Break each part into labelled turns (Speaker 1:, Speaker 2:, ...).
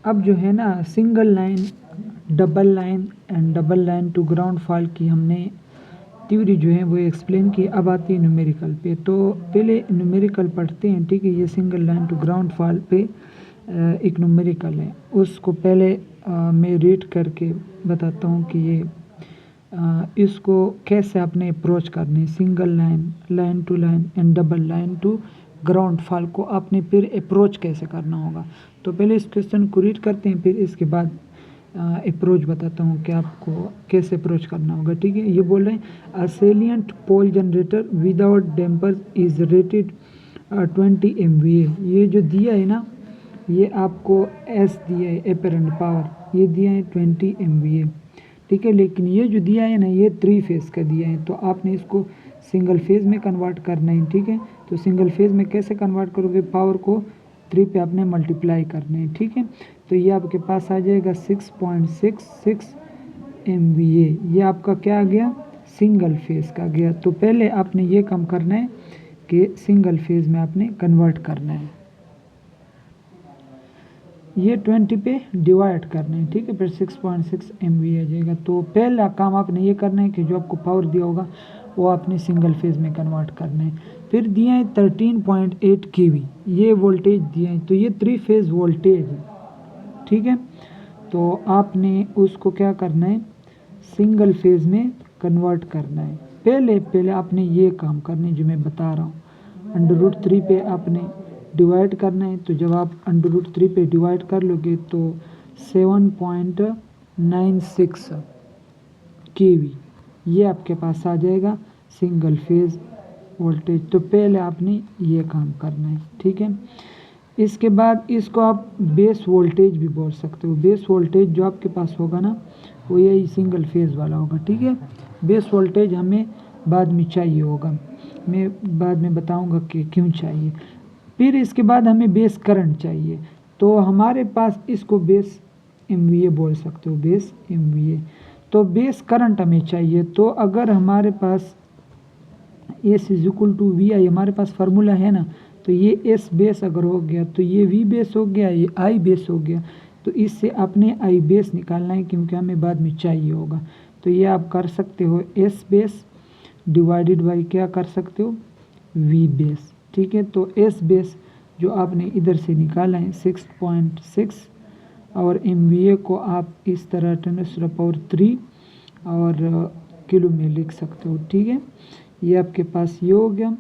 Speaker 1: अब जो है ना single line, double line and double line to ground fault की हमने थ्योरी जो है वो एक्सप्लेन की। अब आती है न्यूमेरिकल पे। तो पहले न्यूमेरिकल पढ़ते हैं, ठीक है। ये single line to ground fault पे एक न्यूमेरिकल है, उसको पहले मैं रीड करके बताता हूँ कि ये इसको कैसे आपने अप्रोच करनी। Single line, line to line and double line to ground fault को आपने फिर अप्रोच कैसे करना होगा। तो पहले इस क्वेश्चन को रीड करते हैं, फिर इसके बाद अप्रोच बताता हूँ कि आपको कैसे अप्रोच करना होगा, ठीक है। ये बोल रहे हैं a salient pole generator without dampers is rated 20 MVA। ये जो दिया है ना, ये आपको एस दिया है, एपरेंट पावर, ये दिया है 20 MVA, ठीक है। लेकिन ये जो दिया है ना, ये 3 फेज़ का दिया है, तो आपने इसको सिंगल फेज़ में कन्वर्ट करना है, ठीक है। तो सिंगल फेज़ में कैसे कन्वर्ट करोगे, पावर को 3 पे आपने मल्टीप्लाई करना है, ठीक है। तो ये आपके पास आ जाएगा 6.66 MVA। ये आपका क्या आ गया, सिंगल फेज़ का गया। तो पहले आपने ये काम करना है कि सिंगल फेज़ में आपने कन्वर्ट करना है, ये 20 पे डिवाइड करना है, ठीक है। फिर 6.6 MVA आ जाएगा। तो पहला काम आपने ये करना है कि जो आपको पावर दिया होगा वो आपने सिंगल फेज़ में कन्वर्ट करना है। फिर दिया है 13.8 kV, ये वोल्टेज दिया है, तो ये 3 फेज़ वोल्टेज है, ठीक है। तो आपने उसको क्या करना है, सिंगल फेज़ में कन्वर्ट करना है। पहले आपने ये काम करना है जो मैं बता रहा हूँ। √3 पे आपने डिवाइड करना है। तो जब आप √3 पे डिवाइड कर लोगे तो 7.96 kV ये आपके पास आ जाएगा सिंगल फेज़ वोल्टेज। तो पहले आपने ये काम करना है, ठीक है। इसके बाद इसको आप बेस वोल्टेज भी बोल सकते हो। बेस वोल्टेज जो आपके पास होगा ना, वो यही सिंगल फेज़ वाला होगा, ठीक है। बेस वोल्टेज हमें बाद में चाहिए होगा, मैं बाद में बताऊंगा कि क्यों चाहिए। फिर इसके बाद हमें बेस करंट चाहिए। तो हमारे पास इसको बेस MVA बोल सकते हो, बेस MVA। तो बेस करंट हमें चाहिए। तो अगर हमारे पास S = VI हमारे पास फार्मूला है ना, तो ये S बेस अगर हो गया तो ये V बेस हो गया, ये I बेस हो गया। तो इससे अपने I बेस निकालना है, क्योंकि हमें बाद में चाहिए होगा। तो ये आप कर सकते हो S बेस डिवाइडेड बाई क्या कर सकते हो, V बेस, ठीक है। तो S बेस जो आपने इधर से निकाला है 6.6 और MVA को आप इस तरह 10⁻³ और किलो में लिख सकते हो, ठीक है। ये आपके पास ये हो गया।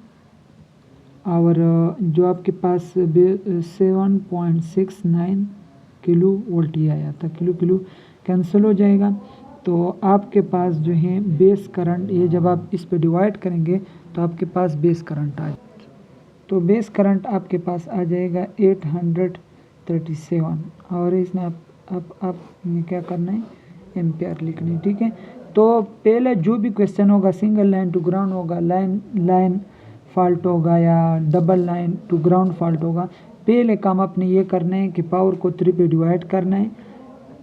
Speaker 1: और जो आपके पास 7.69 किलो वोल्ट ये आया था, किलो कैंसिल हो जाएगा। तो आपके पास जो है बेस करंट, ये जब आप इस पे डिवाइड करेंगे तो आपके पास बेस करंट आ जाएगा। तो बेस करंट आपके पास आ जाएगा 837 और इसमें आपने क्या करना है, एम्पियर लिखनी है, ठीक है। तो पहले जो भी क्वेश्चन होगा सिंगल लाइन टू ग्राउंड होगा, लाइन फॉल्ट होगा या double line to ground fault होगा, पहले काम आपने ये करना है कि पावर को 3 पे डिवाइड करना है,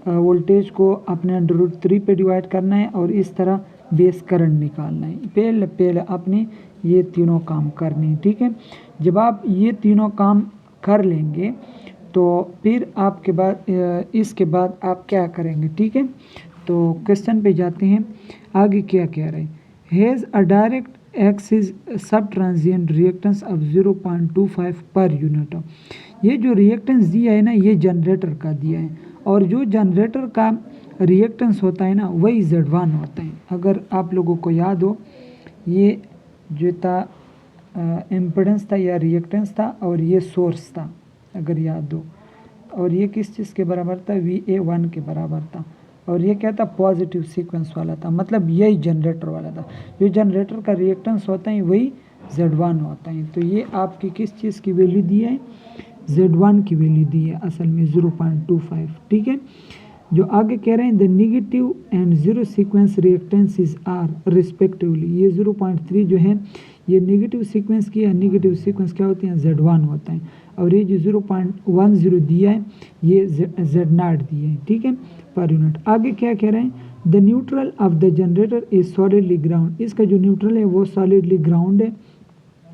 Speaker 1: वोल्टेज को अपने √3 पे डिवाइड करना है और इस तरह बेस करंट निकालना है। पहले आपने ये तीनों काम करने हैं, ठीक है। जब आप ये तीनों काम कर लेंगे तो फिर आपके बाद इसके बाद आप क्या करेंगे, ठीक है। तो क्वेश्चन पे जाते हैं, आगे क्या कह रहे हैं। हैज़ अ डायरेक्ट एक्सिस सब transient reactance of 0.25 per unit. ये जो रिएक्टेंस दिया है ना, ये जनरेटर का दिया है, और जो जनरेटर का रिएक्टेंस होता है ना, वही Z1 होता है। अगर आप लोगों को याद हो, ये जो था इम्पिडेंस था या रिएक्टेंस था, और ये सोर्स था अगर याद हो, और ये किस चीज़ के बराबर था, VA1 के बराबर था। और ये क्या था, पॉजिटिव सीक्वेंस वाला था, मतलब यही जनरेटर वाला था। जो जनरेटर का रिएक्टेंस होता है वही Z1 होता है। तो ये आपकी किस चीज़ की वैल्यू दी है, Z1 की वैल्यू दी है असल में 0.25, ठीक है। जो आगे कह रहे हैं, the negative and zero sequence reactances are respectively. ये 0.3 जो है ये नेगेटिव सीक्वेंस की है, नेगेटिव सीक्वेंस क्या होती है, Z1 होता है। और ये जो 0.10 दिया है ये Z0 दिया है, ठीक है, पर यूनिट। आगे क्या कह रहे हैं, the neutral of the generator is solidly ground. इसका जो न्यूट्रल है वो सॉलिडली ग्राउंड है।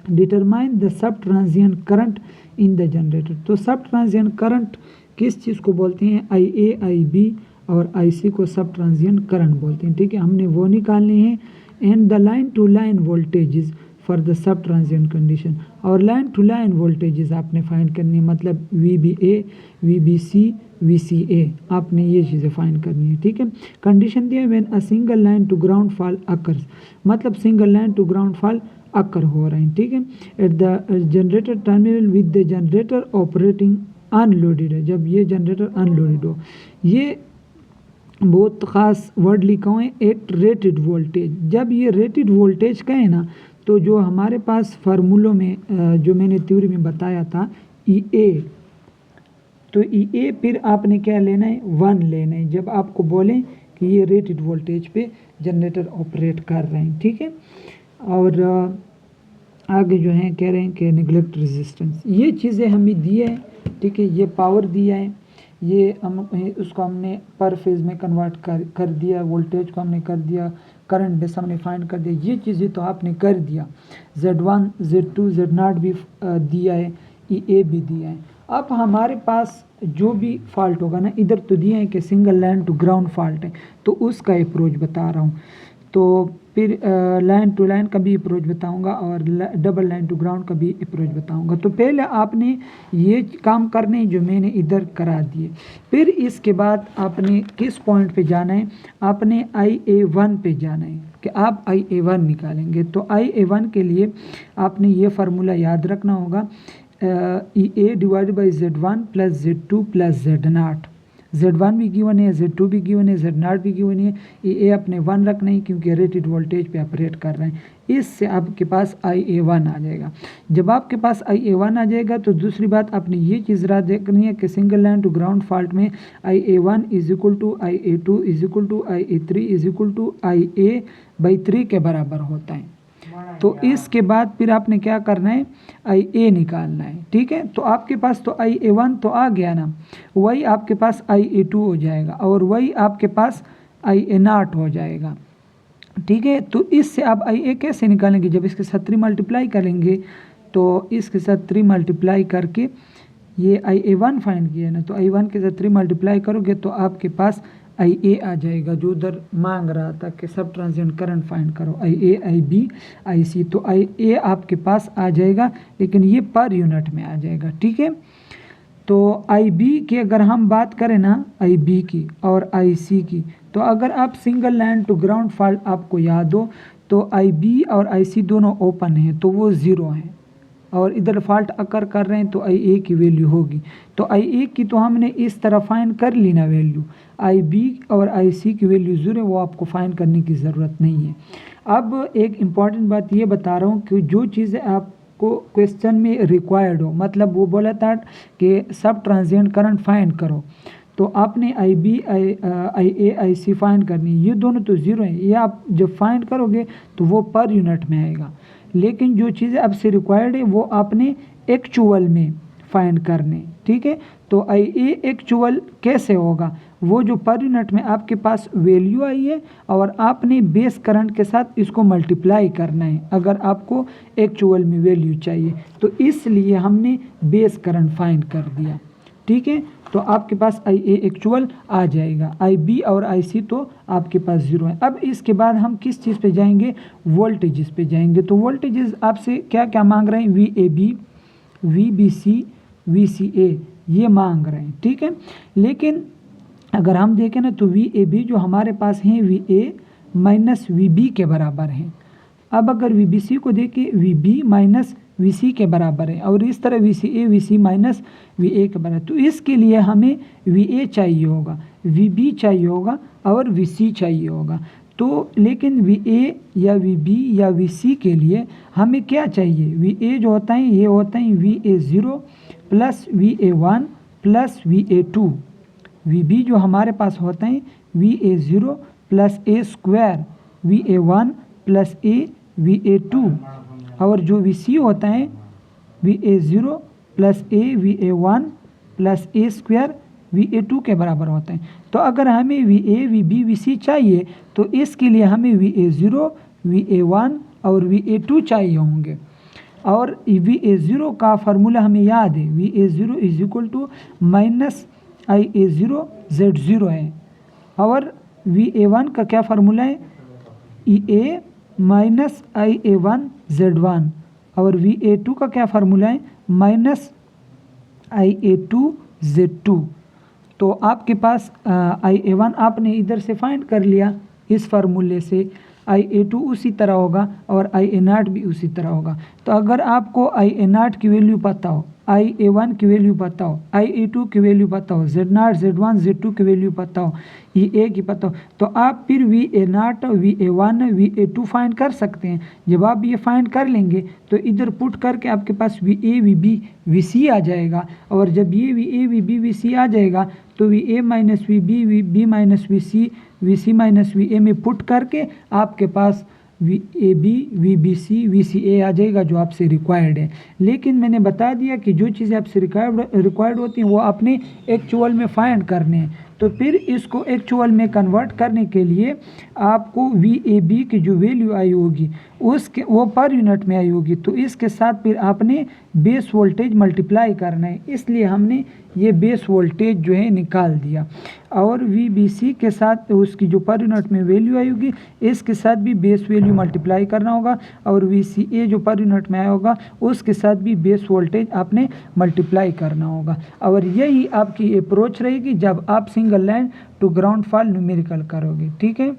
Speaker 1: Determine the sub transient current in the generator. तो सब ट्रांजिएंट करंट किस चीज़ को बोलते हैं, IA, IB और IC को सब ट्रांजिएंट करंट बोलते हैं, ठीक है, हमने वो निकालने हैं। And the line to line voltages for the sub transient condition, और लाइन टू लाइन वोल्टेजेस आपने फाइंड करनी है, मतलब VBA, VBC, VCA, आपने ये चीज़ें फाइंड करनी है, ठीक है। कंडीशन दिया when a single line to ground fault occurs, मतलब single line to ground fault occur हो रहे हैं, ठीक है। At the generator terminal with the generator operating unloaded है, जब ये जनरेटर अनलोडेड हो, ये बहुत ख़ास वर्ड लिखा हुआ है, एट रेटेड वोल्टेज। जब ये रेटेड वोल्टेज का है ना, तो जो हमारे पास फार्मूलों में जो मैंने थ्योरी में बताया था EA, तो EA फिर आपने क्या लेना है, 1 लेना है, जब आपको बोलें कि ये रेटेड वोल्टेज पे जनरेटर ऑपरेट कर रहे हैं, ठीक है। और आगे जो है कह रहे हैं कि निगलेक्ट रेजिस्टेंस, ये चीज़ें हमें दी है, ठीक है, ये पावर दिया है, ये हम उसको हमने पर फेज़ में कन्वर्ट कर दिया, वोल्टेज को हमने कर दिया, करंट बेस हमने फाइंड कर दिया, ये चीज़ें तो आपने कर दिया। Z1, Z2, Z0 भी दिया है, EA भी दिया है। अब हमारे पास जो भी फॉल्ट होगा ना, इधर तो दिया है कि single line to ground fault है, तो उसका अप्रोच बता रहा हूँ। तो फिर लाइन टू लाइन का भी अप्रोच बताऊंगा और डबल लाइन टू ग्राउंड का भी अप्रोच बताऊंगा। तो पहले आपने ये काम करने जो मैंने इधर करा दिए, फिर इसके बाद आपने किस पॉइंट पे जाना है, आपने IA1 पे जाना है कि आप IA1 निकालेंगे। तो IA1 के लिए आपने ये फार्मूला याद रखना होगा, EA divided by Z1 plus Z2 plus Z0। Z1 भी गिवन है, Z2 भी गिवन है, Z0 भी गिवन है, EA अपने 1 रखना है क्योंकि रेटेड वोल्टेज पे ऑपरेट कर रहे हैं। इससे आपके पास IA1 आ जाएगा। जब आपके पास IA1 आ जाएगा तो दूसरी बात आपने ये चीज़ याद रखनी है कि single line to ground fault में IA1 is equal to IA2 is equal to IA3 is equal to IA/3 के बराबर होता है। तो इसके बाद फिर आपने क्या करना है, IA निकालना है, ठीक है। तो आपके पास तो IA1 तो आ गया ना, वही आपके पास IA2 हो जाएगा और वही आपके पास IA0 हो जाएगा, ठीक है। तो इससे आप IA कैसे निकालेंगे, जब इसके साथ 3 मल्टीप्लाई करेंगे, तो इसके साथ 3 मल्टीप्लाई करके ये IA1 फाइंड किया ना, तो IA1 के साथ 3 मल्टीप्लाई करोगे तो आपके पास IA आ जाएगा, जो उधर मांग रहा था कि सब ट्रांजिएंट करंट फाइंड करो, IA, IB, IC। तो IA आपके पास आ जाएगा, लेकिन ये पर यूनिट में आ जाएगा, ठीक है। तो IB की अगर हम बात करें ना, IB की और IC की, तो अगर आप single line to ground fault आपको याद हो तो IB और IC दोनों ओपन हैं, तो वो 0 हैं, और इधर फॉल्ट अकर कर रहे हैं तो IA की वैल्यू होगी। तो IA की तो हमने इस तरह फाइंड कर ली ना वैल्यू, IB और IC की वैल्यू 0 है, वो आपको फाइंड करने की ज़रूरत नहीं है। अब एक इम्पॉर्टेंट बात ये बता रहा हूँ कि जो चीज़ें आपको क्वेश्चन में रिक्वायर्ड हो, मतलब वो बोला था कि सब ट्रांजिएंट करंट फाइंड करो, तो आपने IB, IA, IC फाइंड करनी, ये दोनों तो 0 है, ये आप जब फाइंड करोगे तो वो पर यूनिट में आएगा। लेकिन जो चीज़ें आपसे रिक्वायर्ड है वो आपने एक्चुअल में फाइंड करने, ठीक है। तो IA एक्चुअल कैसे होगा, वो जो पर यूनिट में आपके पास वैल्यू आई है और आपने बेस करंट के साथ इसको मल्टीप्लाई करना है अगर आपको एक्चुअल में वैल्यू चाहिए, तो इसलिए हमने बेस करंट फाइंड कर दिया, ठीक है। तो आपके पास IA एक्चुअल आ जाएगा, IB और IC तो आपके पास 0 है। अब इसके बाद हम किस चीज़ पे जाएंगे, वोल्टेजेस पे जाएंगे। तो वोल्टेजेस आपसे क्या क्या मांग रहे हैं, VAB, VBC, VCA ये मांग रहे हैं, ठीक है। लेकिन अगर हम देखें ना तो VAB जो हमारे पास हैं VA माइनस VB के बराबर हैं। अब अगर VBC को देखें VB माइनस VC के बराबर है, और इस तरह VCA VC माइनस VA के बराबर, तो इसके लिए हमें VA चाहिए होगा, VB चाहिए होगा और VC चाहिए होगा। तो लेकिन VA या VB या VC के लिए हमें क्या चाहिए, VA जो होता है ये होता है VA0 plus VA1 plus VA2, VB जो हमारे पास होता है VA0 plus A square VA1 plus A VA2, और जो VC होता है VA0 plus A VA1 plus A square VA2 के बराबर होता है। तो अगर हमें VA VB VC चाहिए तो इसके लिए हमें VA0 VA1 और VA2 चाहिए होंगे, और VA0 का फार्मूला हमें याद है, VA0 is equal to minus IA0 Z0 है। और VA1 का क्या फार्मूला है, EA माइनस IA1 Z1। और VA2 का क्या फार्मूला है, माइनस IA2 Z2। तो आपके पास IA1 आपने इधर से फाइंड कर लिया इस फार्मूले से, IA2 उसी तरह होगा और IA0 भी उसी तरह होगा। तो अगर आपको IA0 की वैल्यू पता हो, IA1 की वैल्यू पता हो, IA2 की वैल्यू पता हो, Z0 Z1 Z2 की वैल्यू पता हो, EA की पता हो, तो आप फिर VA0 VA1 VA2 फाइंड कर सकते हैं। जब आप ये फाइंड कर लेंगे तो इधर पुट करके आपके पास VA VB VC आ जाएगा। और जब ये VA VB VC आ जाएगा तो VA minus VB VB minus VC VC minus VA में पुट करके आपके पास VAB VBC VCA आ जाएगा जो आपसे रिक्वायर्ड है। लेकिन मैंने बता दिया कि जो चीज़ें आपसे रिक्वायर्ड होती हैं वो आपने एक्चुअल में फाइंड करने हैं। तो फिर इसको एक्चुअल में कन्वर्ट करने के लिए आपको VAB की जो वैल्यू आई होगी उसके वो पर यूनिट में आई होगी, तो इसके साथ फिर आपने बेस वोल्टेज मल्टीप्लाई करना है, इसलिए हमने ये बेस वोल्टेज जो है निकाल दिया। और VBC के साथ उसकी जो पर यूनिट में वैल्यू आई होगी इसके साथ भी बेस वैल्यू मल्टीप्लाई करना होगा, और VCA जो पर यूनिट में आया होगा उसके साथ भी बेस वोल्टेज आपने मल्टीप्लाई करना होगा। और यही आपकी अप्रोच रहेगी जब आप single line to ground fault numerical करोगे। ठीक है।